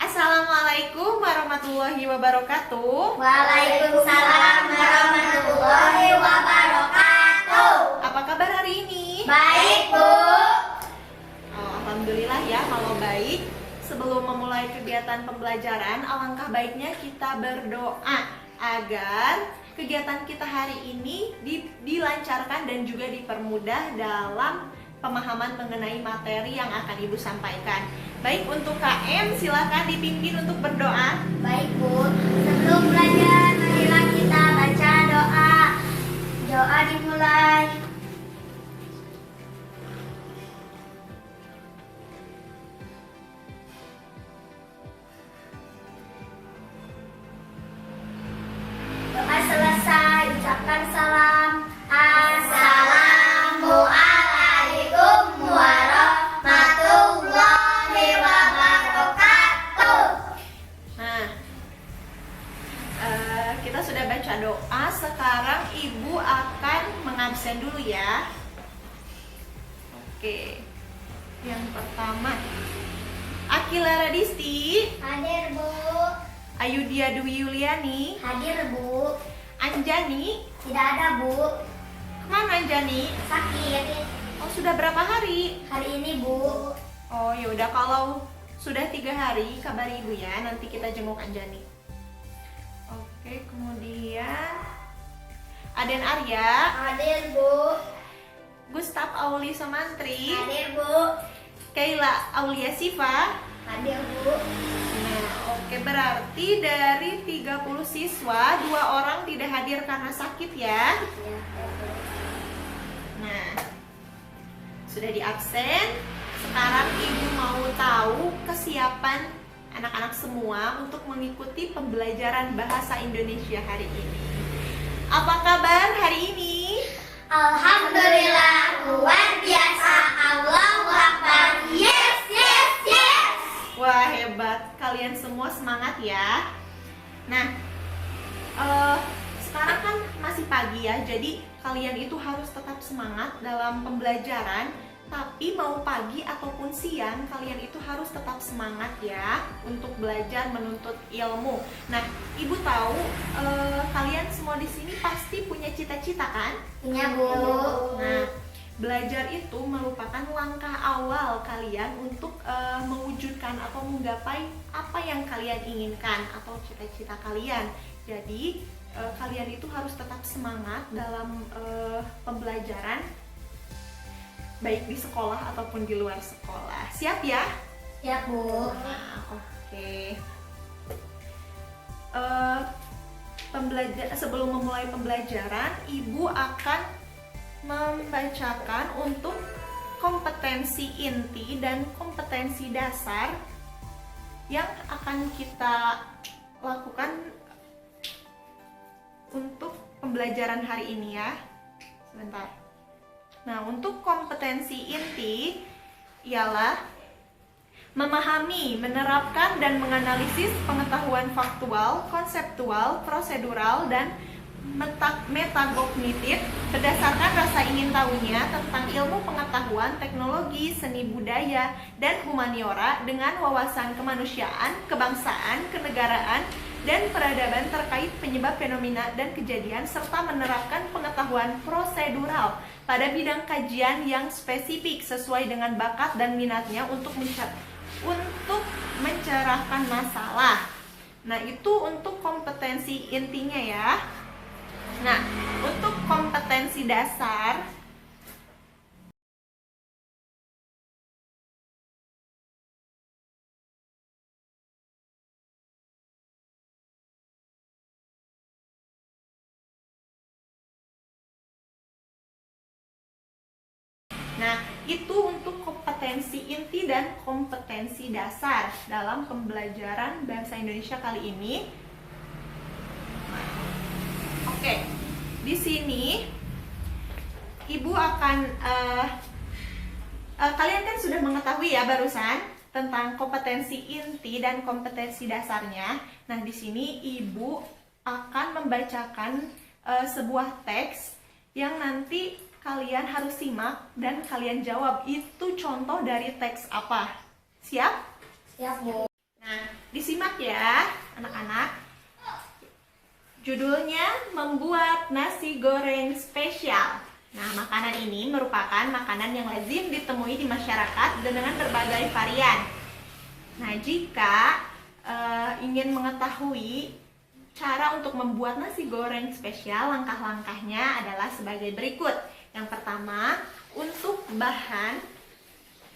Assalamualaikum warahmatullahi wabarakatuh. Waalaikumsalam warahmatullahi wabarakatuh. Apa kabar hari ini? Baik, Bu. Alhamdulillah ya kalau baik. Sebelum memulai kegiatan pembelajaran, alangkah baiknya kita berdoa agar kegiatan kita hari ini dilancarkan dan juga dipermudah dalam pemahaman mengenai materi yang akan Ibu sampaikan. Baik, untuk KM silakan dipimpin untuk berdoa. Baik, Bu. Sebelum belajar, marilah kita baca doa. Doa dimulai. Doa selesai, ucapkan salam. Assalamualaikum warahmatullahi wabarakatuh. Nah, kita sudah baca doa. Sekarang Ibu akan mengabsen dulu ya. Oke. Yang pertama, Akila Radisti, Hadir, Bu. Ayudia Dwi Yuliani, Hadir, Bu. Anjani. Tidak ada, Bu. Kemana Anjani? Sakit. Oh, sudah berapa hari? Hari ini, Bu. Oh, yaudah kalau sudah 3 hari kabari Ibu ya. Nanti kita jenguk Anjani. Oke, kemudian Aden Arya, Hadir, Bu. Gustaf Auli Somantri, Hadir, Bu. Kaila Aulia Siva. Hadir, Bu. Nah, oke, berarti dari 30 siswa 2 orang tidak hadir karena sakit ya. Nah, sudah diabsen. Sekarang Ibu mau tahu kesiapan anak-anak semua untuk mengikuti pembelajaran bahasa Indonesia hari ini. Apa kabar hari ini? Alhamdulillah, luar biasa. Allahu Akbar. Yes, yes, yes. Wah, hebat. Kalian semua semangat ya. Nah, sekarang kan masih pagi ya. Jadi kalian itu harus tetap semangat dalam pembelajaran. Tapi mau pagi ataupun siang, kalian itu harus tetap semangat ya untuk belajar menuntut ilmu. Nah, Ibu tahu kalian semua di sini pasti punya cita-cita kan? Punya, Bu. Nah, belajar itu merupakan langkah awal kalian untuk mewujudkan atau menggapai apa yang kalian inginkan atau cita-cita kalian. Jadi, kalian itu harus tetap semangat dalam pembelajaran, baik di sekolah ataupun di luar sekolah. Siap ya? Siap, Bu. Nah, oke. Sebelum memulai pembelajaran, Ibu akan membacakan untuk kompetensi inti dan kompetensi dasar yang akan kita lakukan untuk pembelajaran hari ini ya. Sebentar. Nah, untuk kompetensi inti ialah memahami, menerapkan, dan menganalisis pengetahuan faktual, konseptual, prosedural, dan metagognitif berdasarkan rasa ingin tahunya tentang ilmu pengetahuan, teknologi, seni budaya, dan humaniora dengan wawasan kemanusiaan, kebangsaan, kenegaraan, dan peradaban terkait penyebab fenomena dan kejadian, serta menerapkan pengetahuan prosedural pada bidang kajian yang spesifik sesuai dengan bakat dan minatnya untuk mencerahkan masalah. Nah, itu untuk kompetensi intinya ya. Nah, untuk kompetensi dasar, nah, itu untuk kompetensi inti dan kompetensi dasar dalam pembelajaran bahasa Indonesia kali ini. Oke, di sini Ibu akan kalian kan sudah mengetahui ya barusan tentang kompetensi inti dan kompetensi dasarnya. Nah, di sini Ibu akan membacakan sebuah teks yang nanti kalian harus simak dan kalian jawab itu contoh dari teks apa. Siap? Siap, Bu. Nah, Disimak ya, anak-anak. Judulnya membuat nasi goreng spesial. Nah, makanan ini merupakan makanan yang lazim ditemui di masyarakat dengan berbagai varian. Nah, jika ingin mengetahui cara untuk membuat nasi goreng spesial, langkah-langkahnya adalah sebagai berikut. Yang pertama, untuk bahan,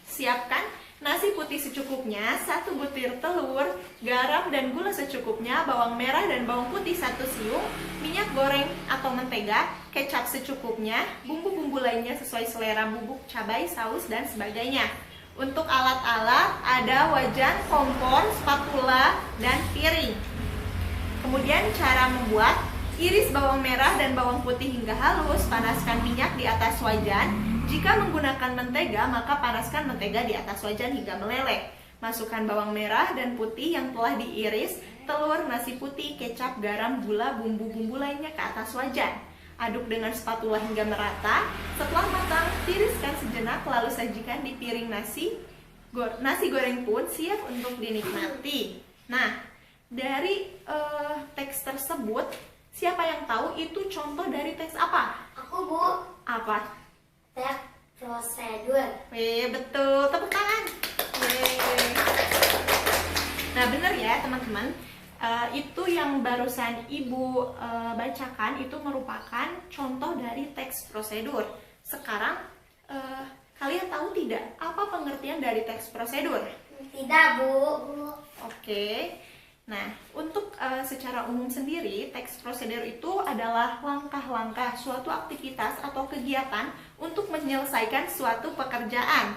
siapkan nasi putih secukupnya, 1 butir telur, garam dan gula secukupnya, bawang merah dan bawang putih 1 siung, minyak goreng atau mentega, kecap secukupnya, bumbu-bumbu lainnya sesuai selera, bubuk, cabai, saus, dan sebagainya. Untuk alat-alat ada wajan, kompor, spatula, dan piring. Kemudian cara membuat, iris bawang merah dan bawang putih hingga halus, panaskan minyak di atas wajan. Jika menggunakan mentega, maka panaskan mentega di atas wajan hingga meleleh. Masukkan bawang merah dan putih yang telah diiris, telur, nasi putih, kecap, garam, gula, bumbu-bumbu lainnya ke atas wajan. Aduk dengan spatula hingga merata. Setelah matang, tiriskan sejenak lalu sajikan di piring nasi. Nasi goreng pun siap untuk dinikmati. Nah, dari teks tersebut, siapa yang tahu itu contoh dari teks apa? Aku, Bu. Apa? Teks prosedur. Betul, tepuk tangan. Nah, benar ya teman-teman. Itu yang barusan Ibu bacakan itu merupakan contoh dari teks prosedur. Sekarang kalian tahu tidak apa pengertian dari teks prosedur? Tidak, Bu. Oke. Nah, untuk secara umum sendiri, teks prosedur itu adalah langkah-langkah suatu aktivitas atau kegiatan untuk menyelesaikan suatu pekerjaan.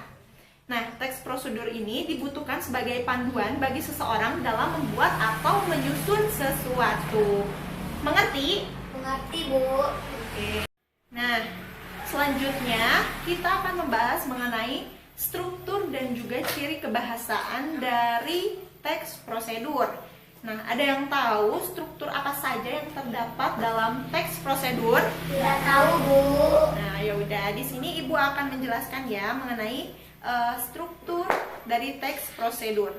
Nah, teks prosedur ini dibutuhkan sebagai panduan bagi seseorang dalam membuat atau menyusun sesuatu. Mengerti? Mengerti, Bu. Oke. Nah, selanjutnya kita akan membahas mengenai struktur dan juga ciri kebahasaan dari teks prosedur. Nah, ada yang tahu struktur apa saja yang terdapat dalam teks prosedur? Tidak tahu, Bu. Nah, ya udah, di sini Ibu akan menjelaskan ya mengenai struktur dari teks prosedur.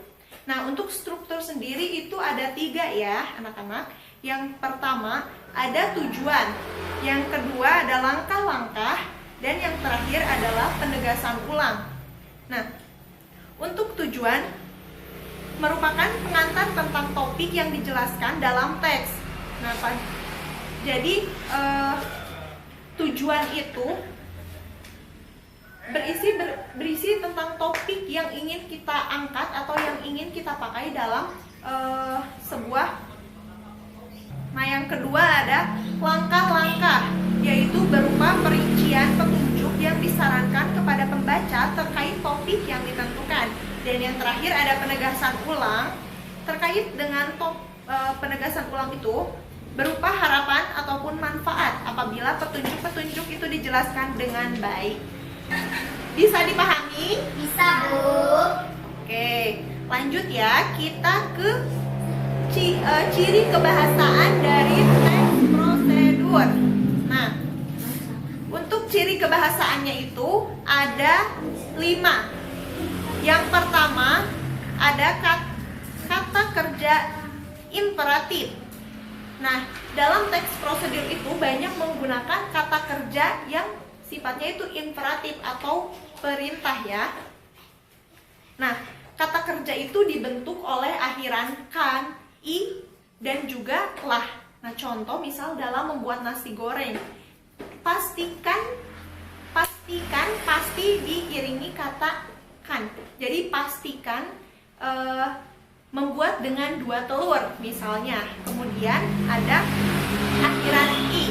Nah, untuk struktur sendiri itu ada 3 ya, anak-anak. Yang pertama ada tujuan, yang kedua ada langkah-langkah, dan yang terakhir adalah penegasan ulang. Nah, untuk tujuan merupakan pengantar tentang topik yang dijelaskan dalam teks. Nah, jadi tujuan itu berisi tentang topik yang ingin kita angkat atau yang ingin kita pakai dalam sebuah. Nah, yang kedua ada langkah-langkah, yaitu berupa perincian petunjuk yang disarankan kepada pembaca terkait topik yang ditentukan. Dan yang terakhir ada penegasan ulang. Terkait dengan penegasan ulang itu berupa harapan ataupun manfaat apabila petunjuk-petunjuk itu dijelaskan dengan baik. Bisa dipahami? Bisa, Bu. Oke, lanjut ya. Kita ke ciri kebahasaan dari teks prosedur. Nah, untuk ciri kebahasaannya itu ada 5. Yang pertama ada kata kerja imperatif. Nah, dalam teks prosedur itu banyak menggunakan kata kerja yang sifatnya itu imperatif atau perintah ya. Nah, kata kerja itu dibentuk oleh akhiran kan, i, dan juga lah. Nah, contoh misal dalam membuat nasi goreng, pastikan pasti diiringi kata kan. Jadi pastikan membuat dengan 2 telur misalnya. Kemudian ada akhiran i.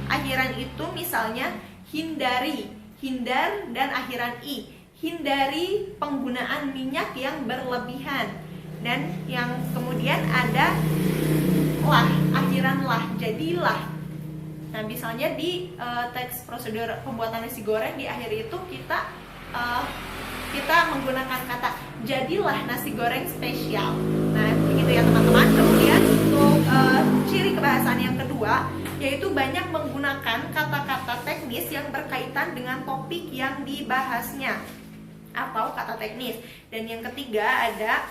Akhiran itu misalnya hindari, hindar, dan akhiran i. Hindari penggunaan minyak yang berlebihan. Dan yang kemudian ada lah, akhiran lah, jadilah. Nah, misalnya di teks prosedur pembuatan nasi goreng di akhir itu kita menggunakan kata jadilah nasi goreng spesial. Nah, begitu ya teman-teman. Kemudian untuk ciri kebahasaan yang kedua, yaitu banyak menggunakan kata-kata teknis yang berkaitan dengan topik yang dibahasnya atau kata teknis. Dan yang ketiga ada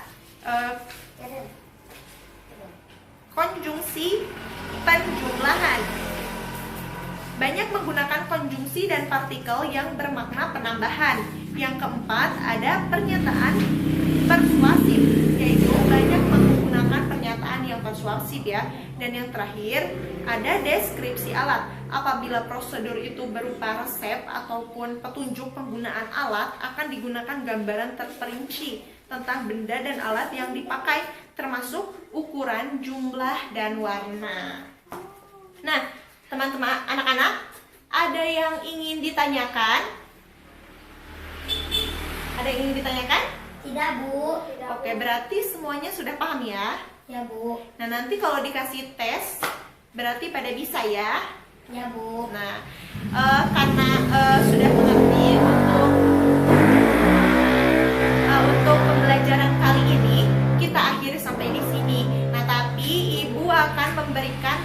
Konjungsi penjumlahan. Banyak menggunakan konjungsi dan partikel yang bermakna penambahan. Yang keempat, ada pernyataan persuasif, yaitu banyak menggunakan pernyataan yang persuasif ya. Dan yang terakhir, ada deskripsi alat. Apabila prosedur itu berupa resep ataupun petunjuk penggunaan alat, akan digunakan gambaran terperinci tentang benda dan alat yang dipakai, termasuk ukuran, jumlah, dan warna. Nah, teman-teman, anak-anak, ada yang ingin ditanyakan? Ada yang ingin ditanyakan? Tidak, Bu. Oke, berarti semuanya sudah paham ya? Ya, Bu. Nah, nanti kalau dikasih tes, berarti pada bisa ya? Ya, Bu. Nah, karena sudah mengerti untuk pembelajaran kali ini, kita akhiri sampai di sini. Nah, tapi Ibu akan memberikan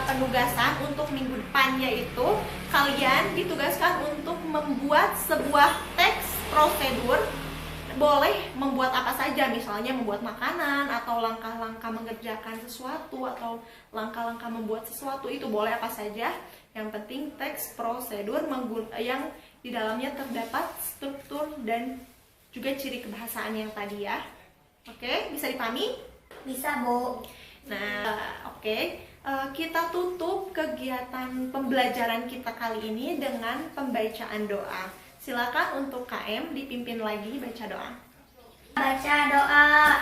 penugasan untuk minggu depan, yaitu kalian ditugaskan untuk membuat sebuah teks prosedur. Boleh membuat apa saja, misalnya membuat makanan atau langkah-langkah mengerjakan sesuatu atau langkah-langkah membuat sesuatu, itu boleh apa saja. Yang penting teks prosedur yang di dalamnya terdapat struktur dan juga ciri kebahasaan yang tadi ya. Oke, bisa dipahami? Bisa, Bu. Nah, oke. Kita tutup kegiatan pembelajaran kita kali ini dengan pembacaan doa. Silakan untuk KM dipimpin lagi baca doa. Baca doa.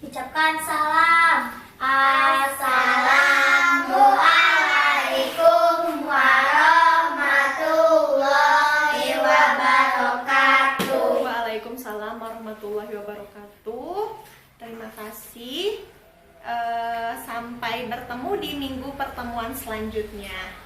Ucapkan salam. Assalamualaikum warahmatullahi wabarakatuh. Waalaikumsalam warahmatullahi wabarakatuh. Terima kasih. Sampai bertemu di minggu pertemuan selanjutnya.